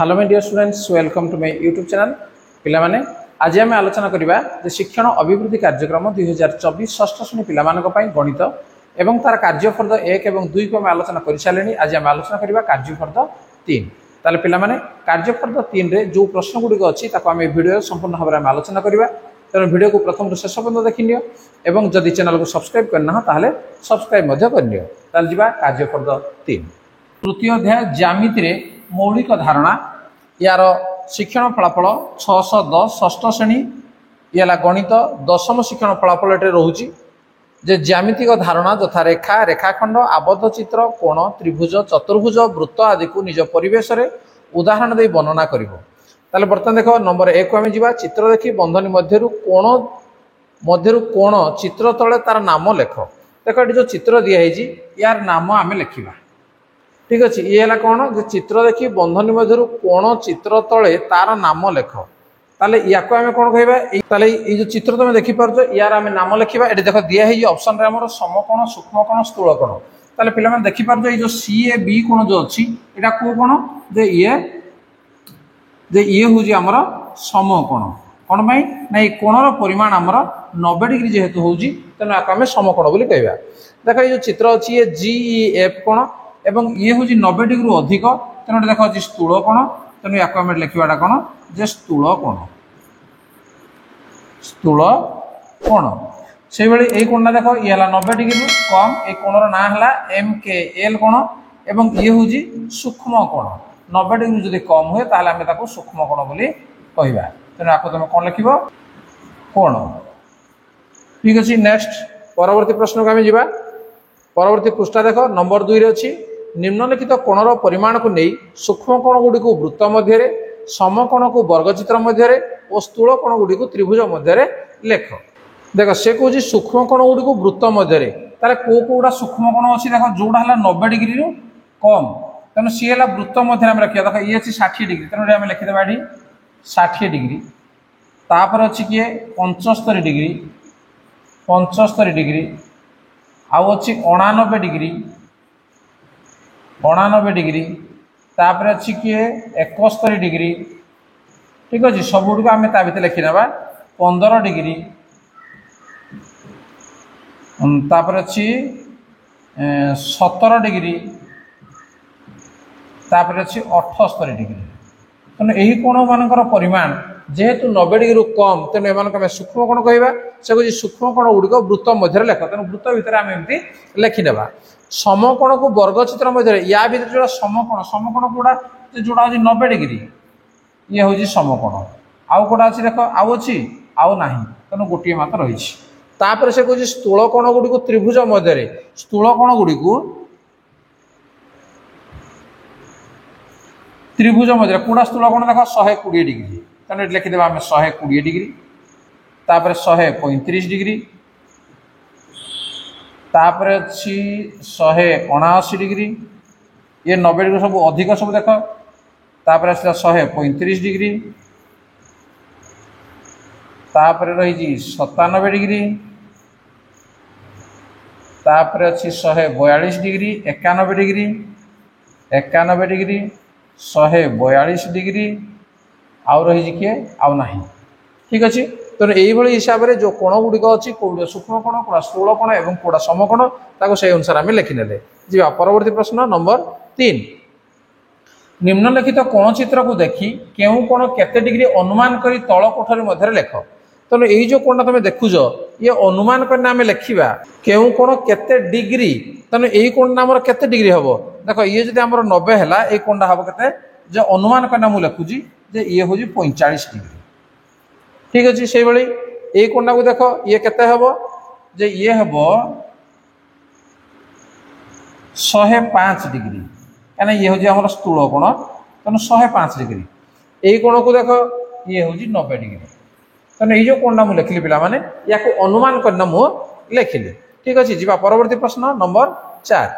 Hello my dear students, welcome to my YouTube channel. पिला माने आज आम आलोचना करबा जे शिक्षण अभिवृद्धि कार्यक्रम 2024 षष्ठ श्रेणी पिला मानक पई गणित एवं तार कार्यफर्द 1 एवं 2 को आम आलोचना कर सारे। आज आम आलोचना करबा कार्यफर्द 3। ताले पिला माने कार्यफर्द 3 रे जो प्रश्न गुडी अछि ताको आम वीडियो संपूर्ण भाव में आलोचना करबा। तेणु वीडियो को प्रथम तो शेष पर्यंत देखि नियो एवं जदि चैनल को सब्सक्राइब करना ताहले सब्सक्राइब मध्य कर नियो। ताले जिबा कार्यफर्द 3 तृतीय अध्याय ज्यामिति रे मौलिक धारणा यार शिक्षण फलाफल 610 षष्ठ श्रेणी याला गणित दशम शिक्षण फलाफल ये रोचे जे ज्यामितिक धारणा यथा रेखा रेखाखंड आबद्ध चित्र कोण त्रिभुज चतुर्भुज वृत्त आदि को निज परिवेश रे उदाहरण दे वर्णना करिवो। ताले बर्तमान देखो नंबर 1 को आमे जिबा चित्र देखि बंधनी मध्यरु कोण चित्र तले तार नाम लेख। देखो ये जो चित्र दिया है यार नाम आमे लिखिबा। ठीक अच्छे ये है कौन जो चित्र देखी बंधनी मध्य कोण चित्र तले तार नाम लेख। ताले या आम कौन कहवा ये जो चित्र तुम देखिपार यार आम नाम लिखा। ये देख दिखाई ऑप्शन रे हमर समकोण सूक्ष्मकोण स्थूलकोण। ताले पिला माने देखिपार ये जो सी ए बी कोण जो अच्छी एटा को कोण जे ये हूँ आमर समकोण। कौन पाई ना ये कोणर परिमाण आमर 90 डिग्री जेहेतु हूँ तेना आम समकोण बोली कहवा। देख ये जो चित्र अच्छी ये जी एफ कोण एवं ये हूँ 90 डिग्री अधिक तेणु देख अच्छी स्थूल कोण। तेणु या लिखा कौन जे स्थूल कोण से भाई कोण देख ये 90 डिग्री कम ये कोणर ना है एम के एल कोण एवं ये हूँ सूक्ष्म कोण 90 डिग्री जदि कम हुए ताहले आमे ताको सूक्ष्म कोण बोली कहवा। तेणु आपको तुम कौन लिख कोण। ठीक अच्छे नेक्स्ट परवर्ती प्रश्न को आम जा परवर्ती पृष्ठा देख नंबर 2 रे अच्छी निम्नलिखित कोणर परिमाण को नहीं सूक्ष्म कोण गुडी को वृत्त मध्य समकोण को वर्गचित्र मध्य और स्थूल कोण गुडी को त्रिभुज मध्य लेख। देख से कौन सूक्ष्म कोण गुडी को वृत्त मध्य तार कौटा सूक्ष्म कोण अच्छी देख जोड़ा है 90 डिग्री कम तेणु सी है वृत्त मध्य आम रखा। देख ये अच्छी 60 डिग्री तेणु आम लिखिदेवा ये 60 डिग्री तापर अच्छी किए 75 डिग्री आउ अच्छी 89 डिग्री तापर अच्छी किए 71 डिग्री। ठीक अच्छे सब गुड़ आम ता लिखी ना 15 डिग्री तापर अच्छी 17 डिग्री तापर अच्छी 78 डिग्री। तेणु यही कोण मानकर परिमाण जेहेतु 90 डिग्री कम तेणु एम सूक्ष्म कोण कहवा। से कह सूक्ष्म कोण गुड़िक वृत्त मध्य लेख। तेणु वृत्त भितर आम एमती लिखिदेवा। समकोण को वर्गचित्र मध्य या भर जो समकोण कौटा जोड़ा हूँ 90 डिग्री ये हूँ समकोण आउ कौटा अच्छी देख आउ अच्छी आउ ना तेणु गोटे मात्र रही। तापर से कह स्थूल कोण गुड़ी त्रिभुज मध्य स्थूल कोण गुड़ी त्रिभुज मध्य कौटा स्थूल कोण देख 120 डिग्री तेणु लिखिदेवा आम 120 डिग्री तापर 135 डिग्री तापर अच्छी 179 डिग्री ये 90 डिग्री सब अधिक सब देख तापर आसला 135 डिग्री तापर रही 97 डिग्री तापर अच्छी 142 डिग्री 91 डिग्री 142 डिग्री आउ रही किए आउ ना। ठीक अच्छे तेणु यही हिसाब से जो कोण गुड़िक अच्छी कौटा सूक्ष्म कोण कौटा स्थूल कोण और कौटा समकोण ताको से अनुसार आम लिखिने जा। परवर्ती प्रश्न नंबर 3 निम्नलिखित कोण चित्र को देखी केउ कोण केते डिग्री अनुमान करी तल कोठरी मध्य लेख। तेणु यही जो कोणटा तुम देखुज ये अनुमान करना आम लिखा केउ कोण केते डिग्री। तेणु यही कोण आमर केते डिग्री हम देख ये जब आम 90 है ये कोणटा हम के जो अनुमान करना मुझे लिखुची जे ये हूँ 45 डिग्री। ठीक अच्छे से भाई ये कोणटा को देख ये केते हम जे ये हम 105 डिग्री कहीं ये हूँ आम स्थूल कोण तेणु 105 डिग्री। यही कोण को देख ये हूँ 90 डिग्री तेणु ये जो कोणटा मुझे लिखिली पाने या अनुमान करना मुझे लिखिली। ठीक अच्छे जी परवर्ती प्रश्न नंबर 4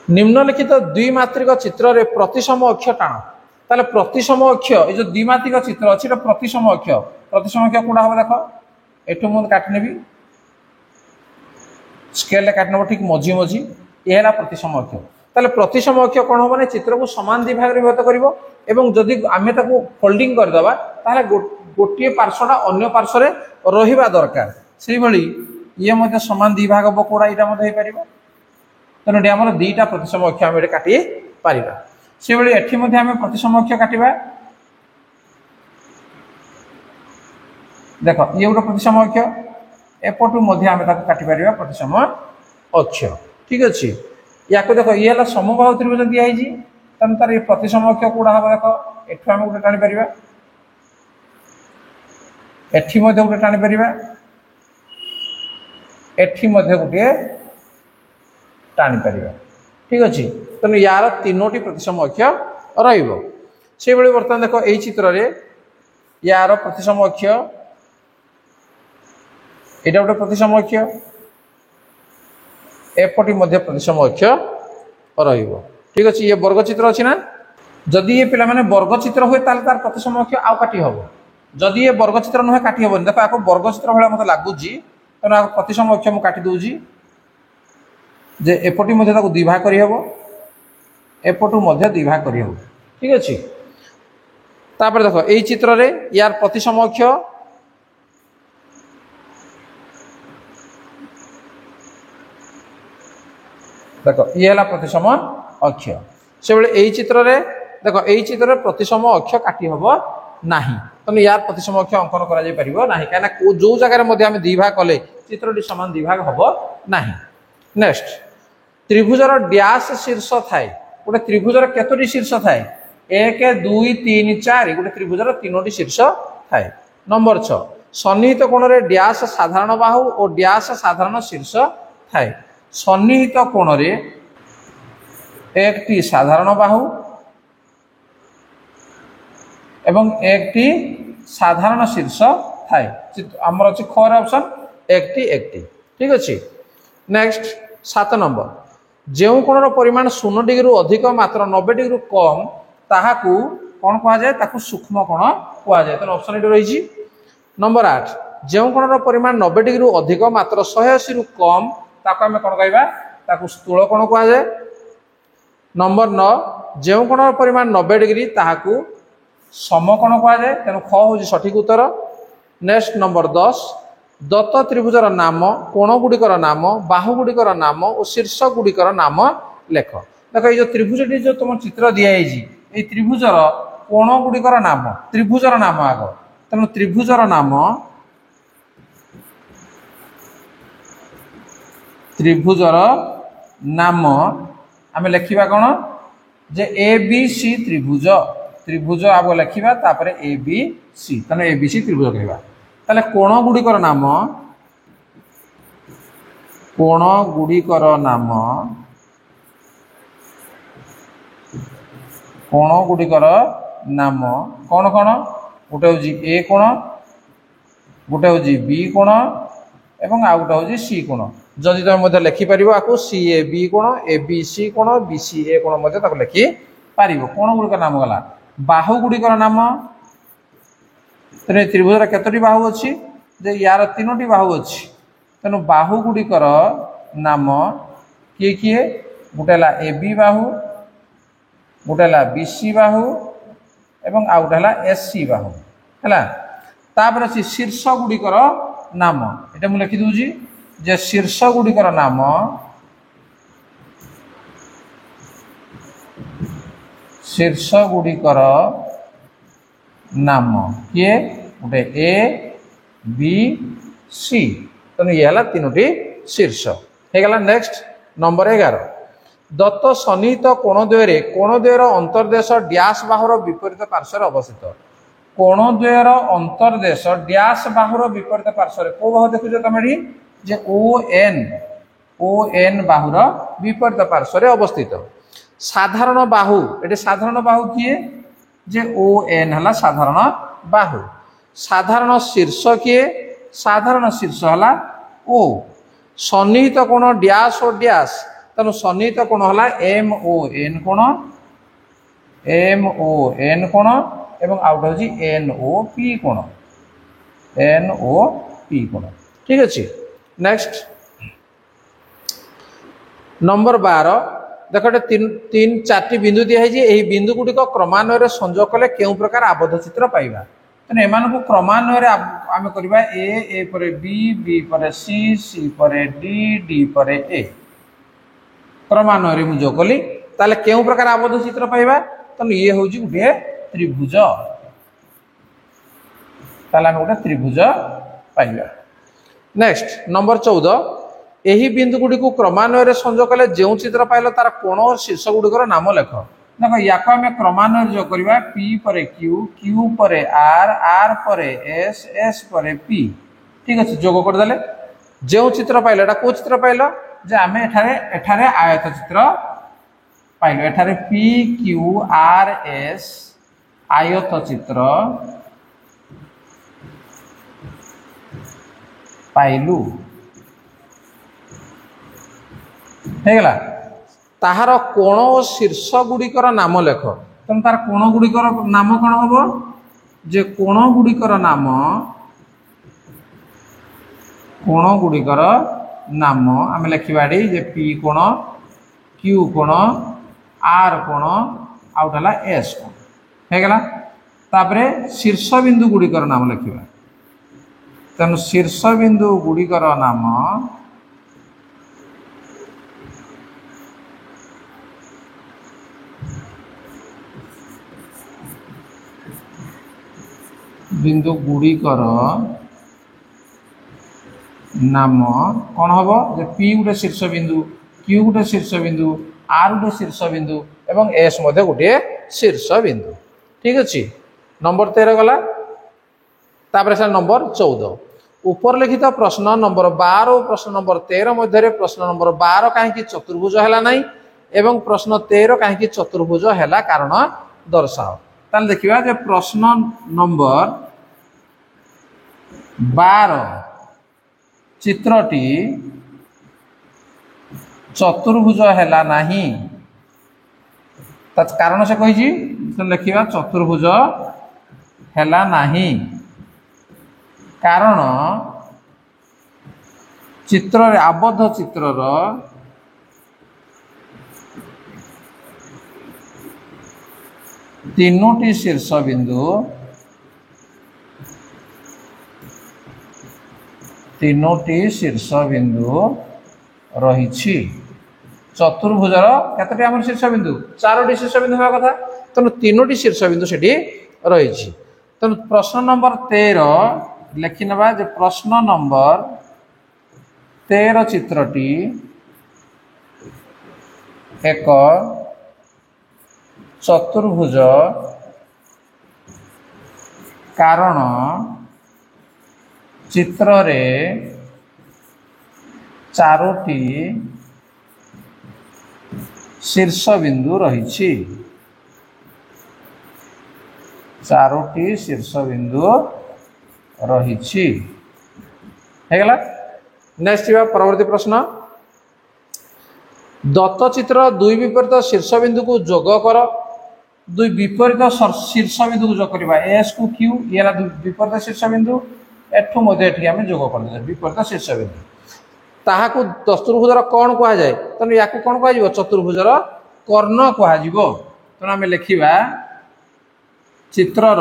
निम्नलिखित द्विमात्रिक चित्र रे प्रतिसम अक्ष टाण। ताले प्रतिसम अक्ष ये जो द्विमात्रिक चित्र अच्छी प्रतिसम अक्ष कौटा हम देख एठू मुझे काटनेबी स्केल काटनेब ठीक मझी ये है प्रतिसम अक्ष ताले प्रतिसम अक्ष कौन हम ना चित्र को समान दि भाग में विभक्त करिवो एवं जदि आमे ताको फोल्डिंग कर दबा ताले गोटे पार्श्वटा अन्य पार्श्व रे रहिबा दरकार सेहि भली ये मध्य समान दि भाग हबो कोडा इटा मध्य हे परिबो तनो डे हमर दुईटा प्रतिसम अक्ष हम एटे काटि पारिबा सेहि भली एठी मध्य हम प्रतिसम अक्ष काटिबा देखो ये गोटे प्रतिसम अक्ष एपटू मध्य आम काटि पारिबा प्रतिसम अक्ष ठीक अच्छे या देखो ये है समबाहु त्रिभुज दिखाई तेनाली तार प्रतिसम अक्ष कौड़ा हम देख एठू आम गोटे टाणी पारिबा एठी मध्य गोटे टाणी पारिबा एठी मध्य गोटे टाणी पारिबा ठीक अच्छे तेणु यार तीनोटी प्रतिसम अक्ष रहिबो से भली बर्तमान देखो एई चित्र रे यार प्रतिसम अक्ष एटा गोटे प्रतिसम अक्ष एपटी मध्य प्रतिसम अक्ष रहिबो ठीक अच्छे ये वर्ग चित्र अच्छी ना जदि ये पिला माने वर्ग चित्र हुए तार प्रतिसम अक्ष आउ काटी हबो जदि ये वर्ग चित्र नुहे काटी हबो देखो आपको वर्ग चित्र भाया मते लागुची तेना प्रतिसम अक्ष मु काटी दोजी जे एपटी मध्य ताको दिभाग करि हबो एपटू मध्य दिभाग करि हबो ठीक अच्छे तापर देखो एई चित्र रे यार प्रतिसम अक्ष देखो ये है प्रतिसम अक्ष से बेले यही चित्र रे देखो यही चित्र रे प्रतिसम अक्ष काटी हबो नाही तने यार प्रतिसम अक्ष अंकन करा जाय परिबो नाही काना जो जगह रे मध्ये हम दिभाग कले चित्रटी समान दिभाग हबो नाही नेक्स्ट त्रिभुजर डैश शीर्ष थाए गोटे त्रिभुजर केतोटी शीर्ष थाए 1 2 3 4 गोटे त्रिभुजर तीनोटी शीर्ष थाए नंबर 6 सन्निहित कोण रे डैश साधारण बाहु और डैश साधारण शीर्ष थाए सन्निहित कोण रे एकटी साधारण बाहु एवं एकटी साधारण शीर्ष थाए आमर अछि ख रे ऑप्शन एकटी ठीक अछि नेक्स्ट 7 नंबर जेउ कोणर परिमाण 0 डिग्री रु अधिक मात्र 90 डिग्री रु कम ताहाकू कोन कहा जाय ताकू सूक्ष्म कोण कहा जाय त ऑप्शन एटा रहिछि नंबर 8 जेउ कोणर परिमाण 90 डिग्री रु अधिक मात्र 180 रु कम ताको आमे कोन कहबा ताको स्थूल कोण कहा जाय नंबर 9 जेउ कोणर परिमाण 90 डिग्री ताहाकू समकोण कहा जाय तेनु ख होजी सठिक उत्तर नेक्स्ट नंबर 10 दत्त त्रिभुजर नाम कोण गुडिकर नाम बाहु गुडिकर नाम और शीर्ष गुडिकर नाम लेख देखो ये जो त्रिभुजटी जो तुम चित्र दिया ये त्रिभुजर कोण गुडिकर नाम त्रिभुजर नाम आग तेणु त्रिभुजर नाम आम लिखा कौन जे ए बी सी त्रिभुज त्रिभुज आग लिखा तापर ए बी सी तेना ए बी सी त्रिभुज कहवा ताले कोण गुडिकर नाम कौन कौन गोटे हूँ ए कोण गोटे हूँ बी कोण एवं आउ गोटे हूँ सी कोण जदि तुम लिखिपर आपको सी ए बी कोण ए बी सी कोण बी सी ए कोण लिखिपर कोण गुड़िक नाम गला बाहु गुड़िकर नाम तेरे त्रिभुजर केतोटी बाहु अच्छी जे यार तीनोटी बाहु अच्छी तेणु बाहु गुड़िकर नाम किए किए गोटे ए बी बाहु गोटे बी सी बाहु एवं आउ गोटे एस सी बाहु है तापर अच्छी शीर्ष गुड़िकर नाम ये मुझे लिखिदे जे शीर्ष गुड़िकर नाम किए गोटे ए बी सी तेणु ये है तीनोटी शीर्ष होगा नेक्स्ट नंबर 11 दत्त सन्निहित कोणद्वयर अंतर्देश डैश बाहुर विपरीत पार्श्व अवस्थित कोणद्वयर अंतर्देश डैश बाहुर विपरीत पार्श्व को बाहु देखुच तुम जे ओ एन बाहुर विपरीत पार्श्व अवस्थित साधारण बाहु ये साधारण बाहु किए जे ओ एन है साधारण बाहु साधारण शीर्ष किए साधारण शीर्ष है ओ सन्निहित कोण डैश और डैश तेणु सन्निहित कोण है एम ओ एन कोण एवं आउट हूँ एन ओ पी कोण ठीक अच्छे नेक्स्ट नंबर 12 देख तीन चार बिंदु दिखाई बिंदु गुड़िक क्रमान्वय संजोग कले क्यों प्रकार आबद्ध चित्र पाइबा तेणु एम क्रमान्वय आम करवा ए पर बी पर सी पर डी पर ए क्रमान्वय मुझे कली ताले क्यों प्रकार आबद्ध चित्र पाइबा तेणु ये हूँ गोटे त्रिभुज ताले आम गोटे त्रिभुज पाइबा। नेक्स्ट नंबर 14 यही बिंदु गुड़ी को क्रमान्वय संजोग कले जो चित्र पाइल तार कोण और शीर्ष गुड़िकर नाम लेख देख या आम क्रमान्वय जो करवा पी पर क्यू पर आर पर एस पर पी ठीक अच्छे जोग करदे जो चित्र पाइल कौ चित्र पाइल जे आम एठारे आयत चित्र पाइल एठारे पी क्यू आर एस आयत चित्र पाइलु हेगला ताहार कोण और शीर्ष गुड़िकर नाम लेख तेणु तार कोण गुड़िकर नाम कौन हम जे कोण गुड़िकर नाम आम लिखा जे पी कोण क्यू कोण आर कोण आउटा एस कोण हेगला तापरे शीर्ष बिंदु गुड़िकर नाम लिखा तेणु शीर्ष बिंदु गुड़िकर नाम बिंदु गुड़िकर नाम कौन हम जे पी गोटे शीर्ष बिंदु क्यू गोटे शीर्ष बिंदु आर गोटे शीर्ष बिंदु एवं एस गोटे शीर्ष बिंदु ठीक अच्छे। नंबर 13 गला तापर सर नंबर 14 ऊपर लिखित प्रश्न नंबर 12 और प्रश्न नंबर 13 मध्य प्रश्न नंबर 12 कहीं चतुर्भुज है ना एवं प्रश्न 13 कहीं चतुर्भुज है कारण दर्शाओ ताल देखा जे प्रश्न नंबर 12 चित्रटी चतुर्भुज है नहीं कारण से कही लिखा चतुर्भुज है नहीं कारण चित्र आबद्ध चित्रर तीनोटी शीर्ष बिंदु रही चतुर्भुजर केतोटी आम शीर्ष बिंदु 4टी शीर्ष बिंदु होगा कथा तेणु तीनोटी शीर्ष बिंदु से रही तेणु प्रश्न नंबर 13 लिखि नवा जे प्रश्न नंबर 13 चित्रटी एक चतुर्भुज कारण चित्र रे 4टी शीर्ष बिंदु रही 4टी शीर्ष बिंदु रही हेगला। नेक्स्ट परवर्ती प्रश्न दत्त चित्र दुई विपरीत शीर्ष बिंदु को जोग कर दुई विपरीत शीर्ष बिंदु को जोग करवा एस को क्यू ये विपरीत शीर्ष बिंदु एठू मध्य आम जोग कर विपरीत शीर्ष बिंदु ताहाकू चतुर्भुजर कौन कह जाए तेणु या कौन कह चतुर्भुजर कर्ण कह तेणु आम लिखा चित्रर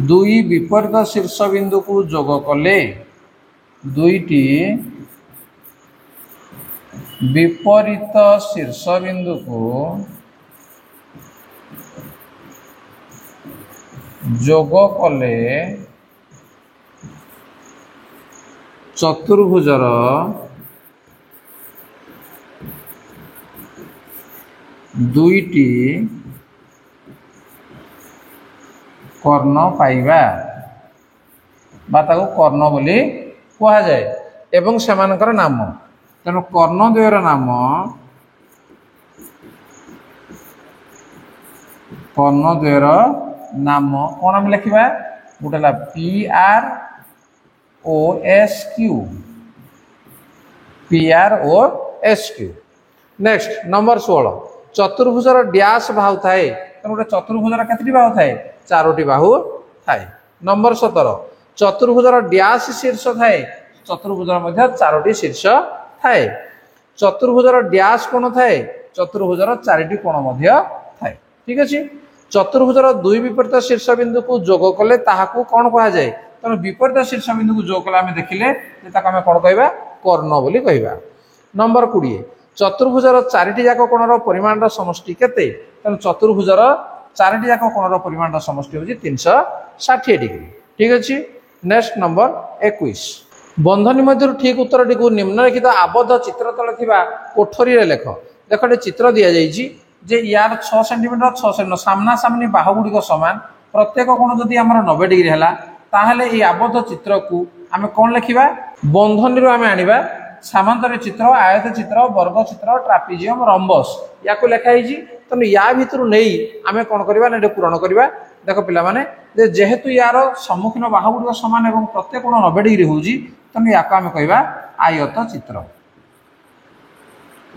दुई विपरीत शीर्ष बिंदु को जोग कले दुईटी विपरीत शीर्ष बिंदु को जोग कले चतुर्भुजर दुईटी कर्ण पाइबा कर्ण बोली कह जाए एवं सेमानकर नाम तेणु कर्ण द्वयर नाम कौन आम लिखा गोटे P R O S Q next number 16 चतुर्भुजर डैश बाहु थाए गोटे चतुर्भुजर केतटी बाहु थाए 4टी बाहु थाए। नंबर 17 चतुर्भुजर डैश शीर्ष थाए चतुर्भुजर 4टी शीर्ष थाए चतुर्भुजर डैश कोण थाए चतुर्भुजर चारिटी कोण मध्य थाए ठीक अछि चतुर्भुजर दुई विपरीत शीर्ष बिंदु को जोग कले ताहाकू कोन कहा जाय तेणु विपरीत शीर्ष बिंदु को जोग कले आमे देखिले जे ताका आमे कोन कहबा कर्ण बोली कहबा नंबर 20 चतुर्भुजर चारिटी जाक कोणर परिमाणर समष्टि केते तेणु चतुर्भुजर चारिटी जाक कोणर परिमाणर समष्टि होची 360 डिग्री ठीक अछि नेक्स्ट नंबर 21 बंधनी मध्य ठीक उत्तर टी निम्नलिखित आबद्ध चित्र तले थिबा कोठरी रे लेख देखो चित्र दिया जाइछि जे यार 6 सेंटीमीटर 6 सेंटीमीटर सामना सामनी बाहु गुडी को समान प्रत्येक कोण जदि हमर 90 डिग्री हला ताहले ए आबद्ध चित्र को आमे कोन लिखिबा बंधनी रो आमे आनिबा समांतर चित्र आयत चित्र वर्ग चित्र ट्रापिजियम रंबस याको लेखा हिजी तने या भितरु नेई आमे कोन करबा ने पूरण करबा देखो पिला माने जे जेहेतु यार सम्मुखीन बाहु गुडी को समान एवं प्रत्येक कोण 90 डिग्री होजी तने याको आमे कहबा आयत चित्र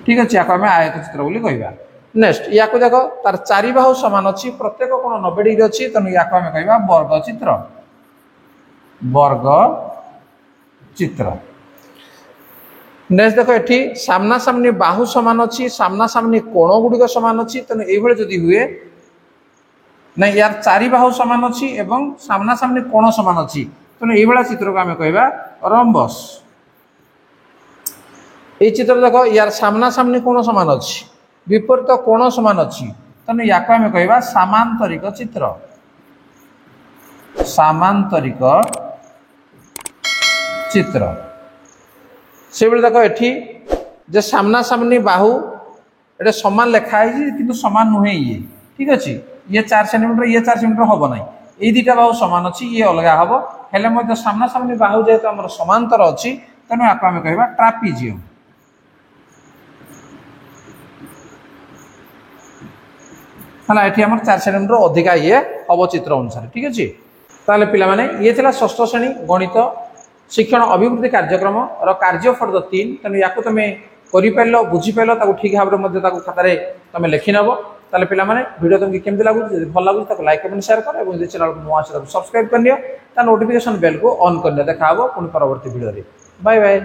ठीक अछि याको आमे आयत चित्र बोली कहबा नेक्स्ट याको देखो तार चारि बाहु समान अछि प्रत्येक कोण 90 डिग्री अछि तने याको आमे कहबा वर्ग चित्र नेक्स्ट देखो एठी सामना सामनी बाहु समान अछि सामना सामनी कोण गुडी को समान अछि तने एई भले जदी हुए नै यार चारि बाहु समान अछि एवं सामना सामनी कोण समान अछि तने एई भला चित्र को आमे कहबा रंबस ए चित्र देखो यार सामना सामनी कोण समान अछि विपरीत कोण समान अछि तने याको आमे कहबा समांतरिक चित्र से बेले देखो एठी जे सामना सामनी बाहु एटे समान लेखा है किंतु समान नुहे ये ठीक अछि ये 4 सेंटीमीटर ये 4 सेंटीमीटर होबो नै ए दुटा बाहु समान अछि ये अलगा हबो हेले मध्ये सामना सामनी बाहु जेतो हमर समांतर अछि तने याको आमे कहबा ट्रापिजियम हला एठी हमर 4 सेंटीमीटर अधिका ये हबो चित्र अनुसार ठीक अछि ताले पिला माने ये थिला षष्ठ श्रेणी गणित शिक्षण अभिवृद्धि कार्यक्रम रो कार्य फॉर द 3 तने याको तमे करि पाइलो बुझी पाइलो ताको ठीक भाबरे मध्ये ताको खातारे तमे लेखि नबो ताले पिला माने वीडियो तुमके केमति लागु जदि भल लागु ताको लाइक कमेंट शेयर कर एवं जे चैनल को नुआ से सब्सक्राइब कर लियो ता नोटिफिकेशन बेल को ऑन कर ले देखाबो पुनी परवर्ती वीडियो रे बाय बाय।